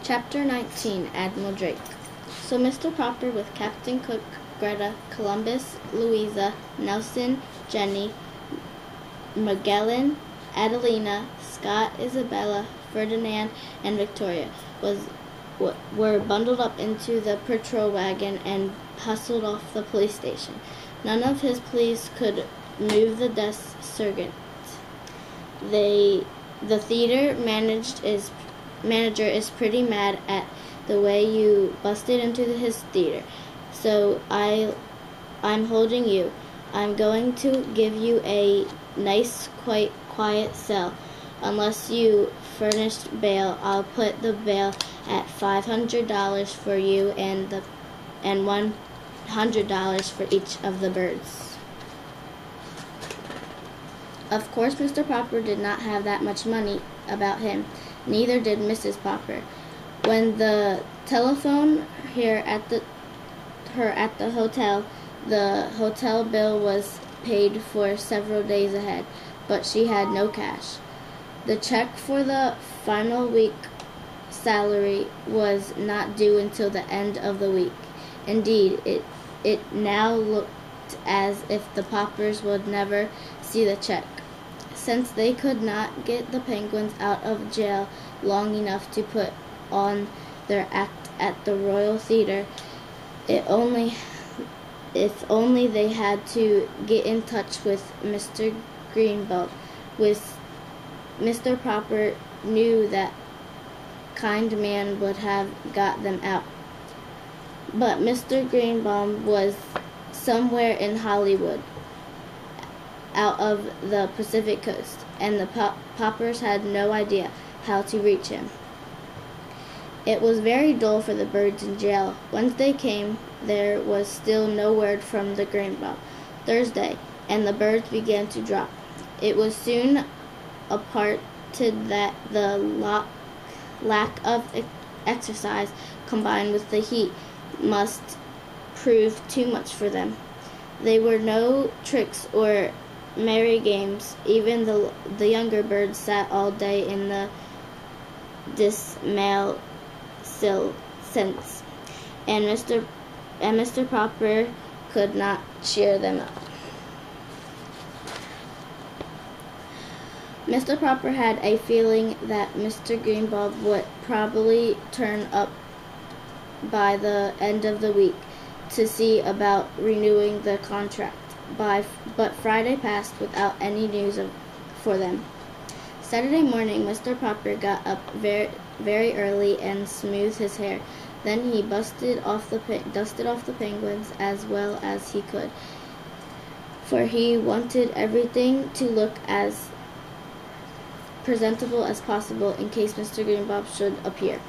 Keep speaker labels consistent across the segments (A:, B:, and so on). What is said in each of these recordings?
A: Chapter 19, Admiral Drake. So Mr. Popper, with Captain Cook, Greta, Columbus, Louisa, Nelson, Jenny, Magellan, Adelina, Scott, Isabella, Ferdinand, and Victoria, were bundled up into the patrol wagon and hustled off the police station. None of his police could move the desk sergeant. The theater manager is pretty mad at the way you busted into his theater. So I'm holding you. I'm going to give you a nice, quiet cell. Unless you furnish bail, I'll put the bail at $500 for you and $100 for each of the birds. Of course, Mr. Popper did not have that much money about him. Neither did Mrs. Popper. When the telephone here at the hotel bill was paid for several days ahead, but she had no cash. The check for the final week salary was not due until the end of the week. Indeed, it now looked as if the Poppers would never see the check. Since they could not get the Penguins out of jail long enough to put on their act at the Royal Theatre, if only they had to get in touch with Mr. Greenbelt. With Mr. Popper knew that kind man would have got them out. But Mr. Greenbaum was somewhere in Hollywood, out of the Pacific coast, and the Poppers had no idea how to reach him. It was very dull for the birds in jail. Wednesday came, there was still no word from the Greenbaum. Thursday, and the birds began to drop. It was soon apparent that the lack of exercise combined with the heat must prove too much for them. There were no tricks or merry games. Even the younger birds sat all day in the dismal sense, and Mr. Popper could not cheer them up. Mr. Popper had a feeling that Mr. Greenbulb would probably turn up by the end of the week to see about renewing the contract. But Friday passed without any news for them. Saturday morning, Mr. Popper got up very early and smoothed his hair. Then he dusted off the Penguins as well as he could, for he wanted everything to look as presentable as possible in case Mr. Greenbaum should appear.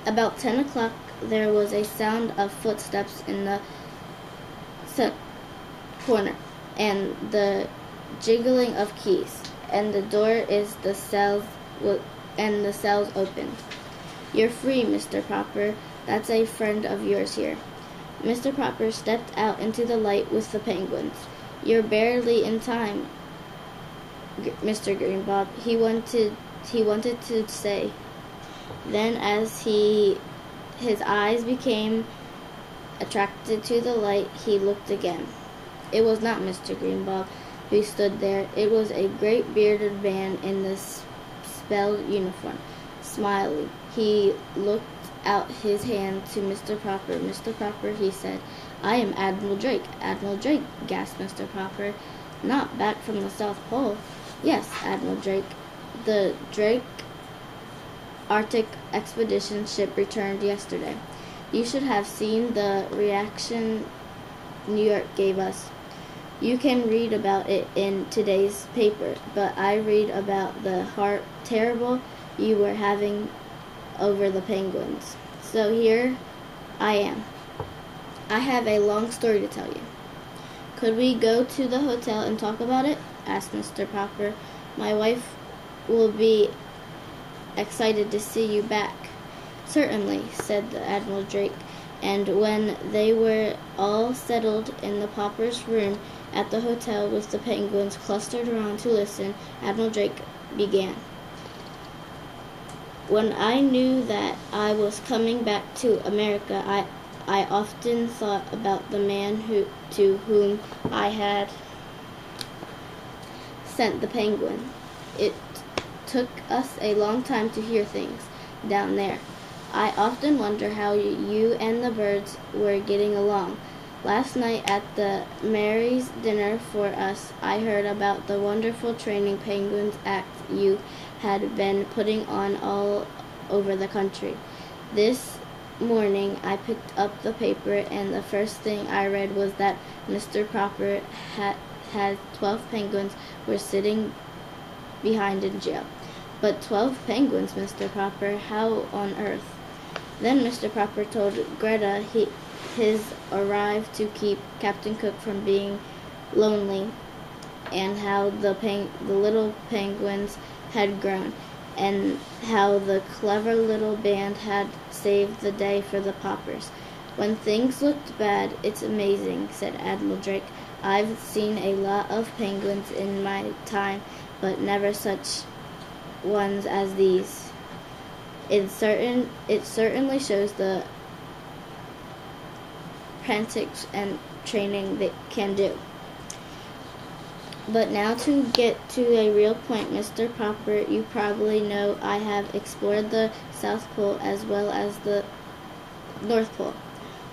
A: About 10 o'clock, there was a sound of footsteps in the corner, and the jiggling of keys, and the door the cells opened. "You're free, Mr. Popper. That's a friend of yours here." Mr. Popper stepped out into the light with the Penguins. "You're barely in time, Mr. Greenbaum," he wanted to say. Then, as his eyes became attracted to the light, he looked again. It was not Mr. Greenbaum who stood there. It was a great bearded man in the spelled uniform, smiling. He looked out his hand to Mr. Popper. "Mr. Popper," he said, "I am Admiral Drake." "Admiral Drake," gasped Mr. Popper. "Not back from the South Pole?" "Yes, Admiral Drake. The Drake Arctic expedition ship returned yesterday. You should have seen the reaction New York gave us. You can read about it in today's paper, but I read about the terrible you were having over the Penguins. So here I am. I have a long story to tell you." "Could we go to the hotel and talk about it?" asked Mr. Popper. "My wife will be excited to see you back." "Certainly," said the Admiral Drake, and when they were all settled in the Poppers' room at the hotel with the Penguins clustered around to listen, Admiral Drake began. When I knew that I was coming back to America, I often thought about the man to whom I had sent the penguin. It took us a long time to hear things down there. I often wonder how you and the birds were getting along. Last night at the Mary's dinner for us, I heard about the wonderful training penguins act you had been putting on all over the country. This morning I picked up the paper and the first thing I read was that Mr. Proper had 12 penguins were sitting behind in jail. But 12 penguins, Mr. Proper, how on earth? Then Mr. Proper told Greta his arrived to keep Captain Cook from being lonely, and how the little penguins had grown, and how the clever little band had saved the day for the Poppers. When things looked bad, it's amazing, said Admiral Drake. I've seen a lot of penguins in my time, but never such ones as these. It certainly shows the practice and training they can do. But now to get to a real point, Mr. Proper, you probably know I have explored the South Pole as well as the North Pole.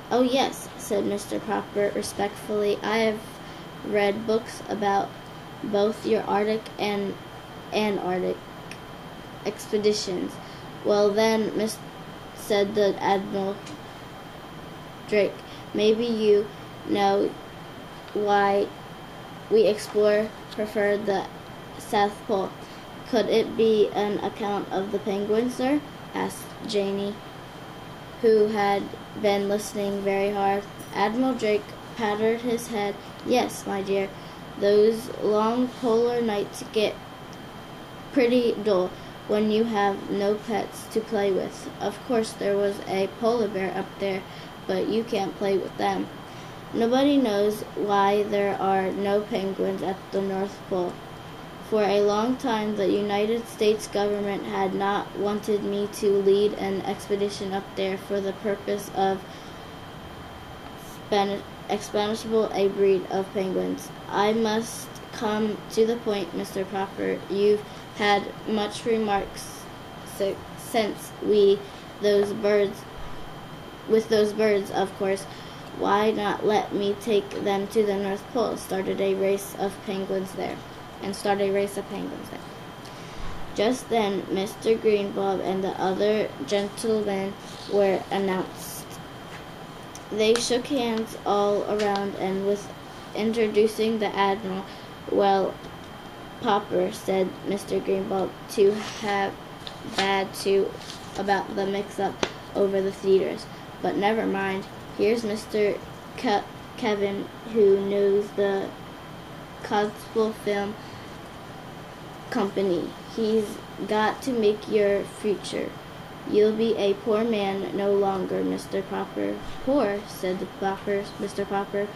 A: Oh yes, said Mr. Proper respectfully. I have read books about both your Arctic and Antarctic expeditions. Well then, said the Admiral Drake, maybe you know why we prefer the South Pole. Could it be an account of the penguins, sir? Asked Janey, who had been listening very hard. Admiral Drake patted his head. Yes, my dear, those long polar nights get pretty dull when you have no pets to play with. Of course there was a polar bear up there, but you can't play with them. Nobody knows why there are no penguins at the North Pole. For a long time the United States government had not wanted me to lead an expedition up there for the purpose of establishing a breed of penguins. I must come to the point, Mr. Proper. You've had much remarks since with those birds, of course. Why not let me take them to the North Pole? Started a race of penguins there. Just then, Mr. Greenbob and the other gentlemen were announced. They shook hands all around, and with introducing the Admiral, well, Popper, said Mr. Greenbob, to have bad too about the mix-up over the theaters. But never mind. Here's Mr. Kevin, who knows the Cotswold Film Company. He's got to make your future. You'll be a poor man no longer, Mr. Popper. Poor, said Mr. Popper.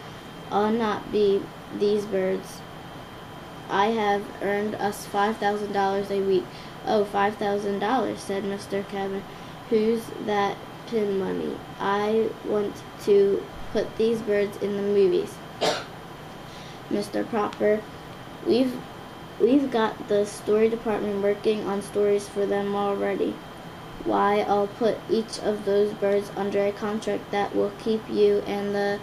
A: I'll not be these birds. I have earned us $5,000 a week. Oh, $5,000, said Mr. Kevin. Who's that pin money? I want to put these birds in the movies. Mr. Proper, we've got the story department working on stories for them already. Why, I'll put each of those birds under a contract that will keep you and the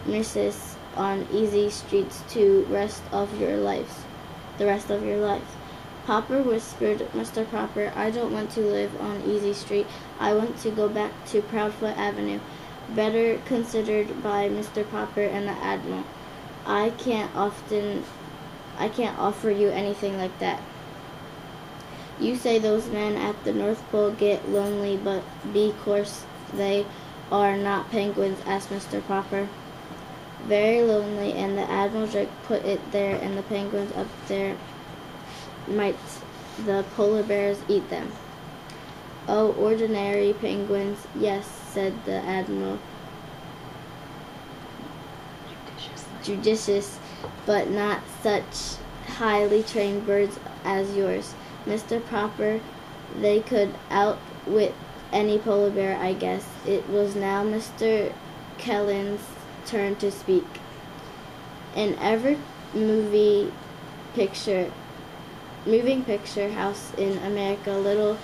A: missus on easy streets the rest of your life. Popper whispered, Mr. Popper, I don't want to live on Easy Street. I want to go back to Proudfoot Avenue. Better considered by Mr. Popper and the Admiral. I can't offer you anything like that. You say those men at the North Pole get lonely, but course they are not penguins, asked Mr. Popper. Very lonely, and the Admiral Drake put it there, and the penguins up there, might the polar bears eat them? Oh, ordinary penguins, yes, said the Admiral, judicious, but not such highly trained birds as yours. Mr. Popper, They could outwit any polar bear, I guess. It was now Mr. Kellen's turn to speak. In every moving picture house in America, little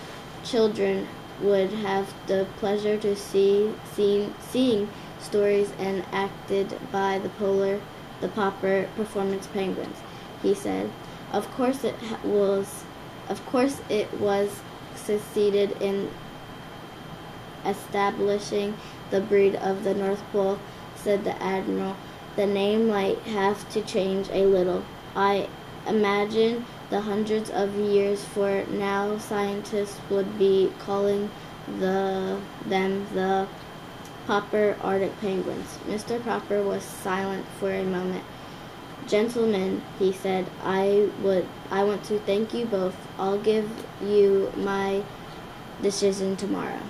A: children would have the pleasure to seeing stories enacted by the Popper Performance Penguins. He said, "Of course it was succeeded in establishing the breed of the North Pole," said the Admiral. "The name might have to change a little, I imagine, the hundreds of years for now scientists would be calling them the Popper Arctic penguins." Mr. Popper was silent for a moment. "Gentlemen," he said, I want to thank you both. I'll give you my decision tomorrow."